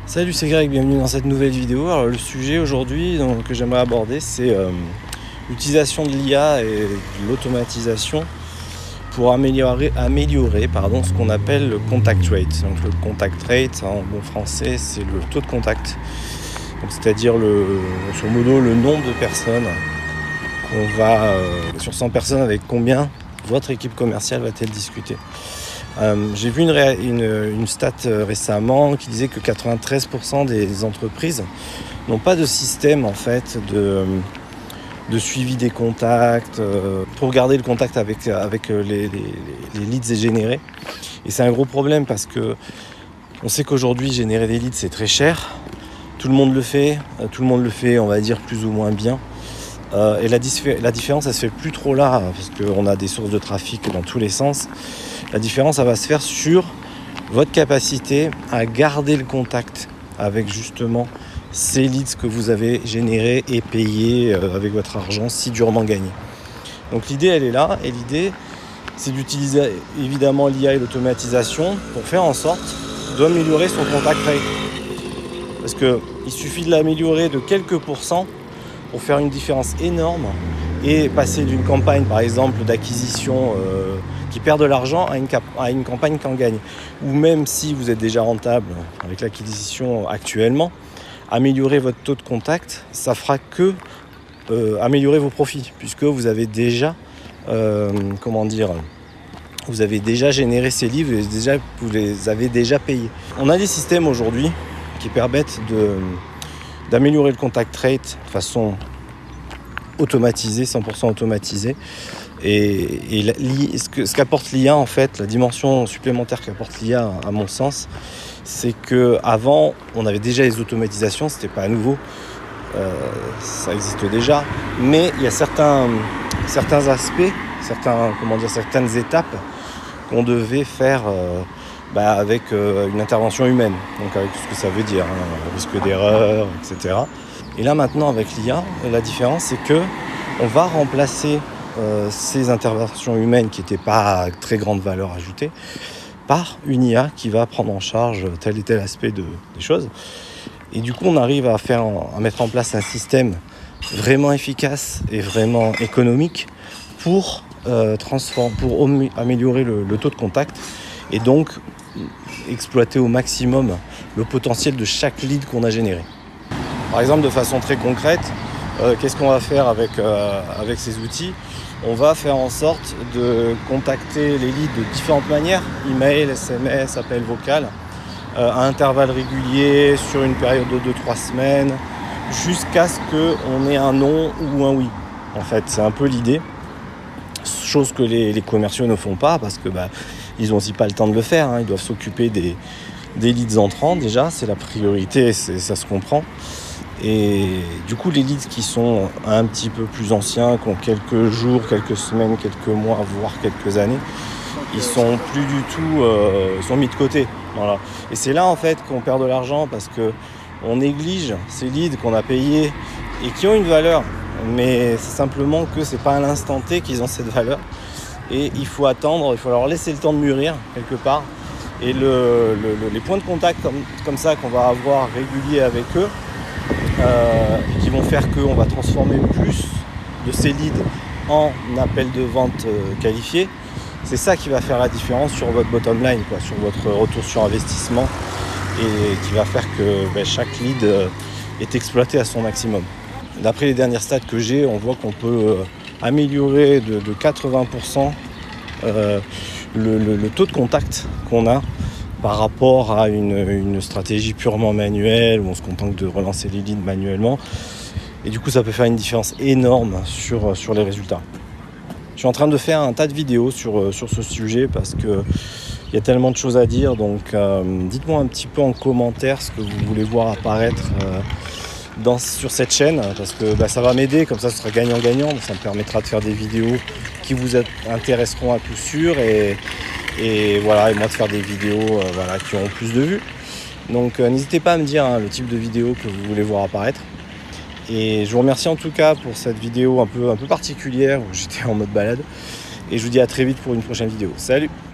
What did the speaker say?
Salut, c'est Greg, bienvenue dans cette nouvelle vidéo. Alors, le sujet aujourd'hui que j'aimerais aborder, c'est l'utilisation de l'IA et de l'automatisation pour améliorer ce qu'on appelle le contact rate. Donc le contact rate, en bon français, c'est le taux de contact. Donc, c'est-à-dire grosso modo le nombre de personnes qu'on va, sur 100 personnes, avec combien votre équipe commerciale va-t-elle discuter. J'ai vu une stat récemment qui disait que 93% des entreprises n'ont pas de système en fait de suivi des contacts pour garder le contact avec les leads générés. Et c'est un gros problème parce que on sait qu'aujourd'hui générer des leads c'est très cher. Tout le monde le fait, on va dire plus ou moins bien. Et la différence elle se fait plus trop là parce qu'on a des sources de trafic dans tous les sens. La différence, ça va se faire sur votre capacité à garder le contact avec justement ces leads que vous avez générés et payés avec votre argent si durement gagné. Donc l'idée, elle est là, et l'idée, c'est d'utiliser évidemment l'IA et l'automatisation pour faire en sorte d'améliorer son contact rate. Parce qu'il suffit de l'améliorer de quelques pourcents pour faire une différence énorme et passer d'une campagne, par exemple, d'acquisition qui perd de l'argent à une campagne qui en gagne. Ou même si vous êtes déjà rentable avec l'acquisition actuellement, améliorer votre taux de contact, ça fera que améliorer vos profits, puisque vous avez déjà vous avez déjà généré ces livres et vous les avez déjà payés. On a des systèmes aujourd'hui qui permettent d'améliorer le contact rate de façon automatisée, 100% automatisée. Et ce qu'apporte l'IA, en fait, la dimension supplémentaire qu'apporte l'IA, à mon sens, c'est qu'avant, on avait déjà les automatisations, c'était pas nouveau, ça existe déjà, mais il y a certains aspects, certaines étapes qu'on devait faire avec une intervention humaine, donc avec ce que ça veut dire, risque d'erreur, etc. Et là maintenant avec l'IA, la différence c'est que on va remplacer ces interventions humaines qui n'étaient pas à très grande valeur ajoutée par une IA qui va prendre en charge tel et tel aspect des choses. Et du coup on arrive à mettre en place un système vraiment efficace et vraiment économique pour améliorer le taux de contact et donc exploiter au maximum le potentiel de chaque lead qu'on a généré. Par exemple, de façon très concrète, qu'est-ce qu'on va faire avec ces outils ? On va faire en sorte de contacter les leads de différentes manières, email, SMS, appel vocal, à intervalles réguliers sur une période de 2-3 semaines, jusqu'à ce qu'on ait un non ou un oui. En fait, c'est un peu l'idée, chose que les commerciaux ne font pas parce que ils n'ont aussi pas le temps de le faire, ils doivent s'occuper des leads entrants déjà, c'est la priorité, ça se comprend. Et du coup les leads qui sont un petit peu plus anciens, qui ont quelques jours, quelques semaines, quelques mois, voire quelques années, ils sont plus du tout, ils sont mis de côté. Voilà. Et c'est là en fait qu'on perd de l'argent parce qu'on néglige ces leads qu'on a payés et qui ont une valeur, mais c'est simplement que c'est pas à l'instant T qu'ils ont cette valeur. Et il faut attendre, il faut leur laisser le temps de mûrir quelque part. Et les points de contact comme ça qu'on va avoir réguliers avec eux, et qui vont faire qu'on va transformer plus de ces leads en appels de vente qualifiés, c'est ça qui va faire la différence sur votre bottom line, sur votre retour sur investissement, et qui va faire que chaque lead est exploité à son maximum. D'après les dernières stats que j'ai, on voit qu'on peut améliorer de 80% le taux de contact qu'on a par rapport à une stratégie purement manuelle où on se contente de relancer les leads manuellement. Et du coup, ça peut faire une différence énorme sur les résultats. Je suis en train de faire un tas de vidéos sur ce sujet parce qu'il y a tellement de choses à dire. Donc, dites-moi un petit peu en commentaire ce que vous voulez voir apparaître sur cette chaîne, parce que ça va m'aider, comme ça ce sera gagnant-gagnant, ça me permettra de faire des vidéos qui vous intéresseront à coup sûr et moi de faire des vidéos qui auront plus de vues. Donc n'hésitez pas à me dire le type de vidéo que vous voulez voir apparaître. Et je vous remercie en tout cas pour cette vidéo un peu particulière où j'étais en mode balade. Et je vous dis à très vite pour une prochaine vidéo. Salut!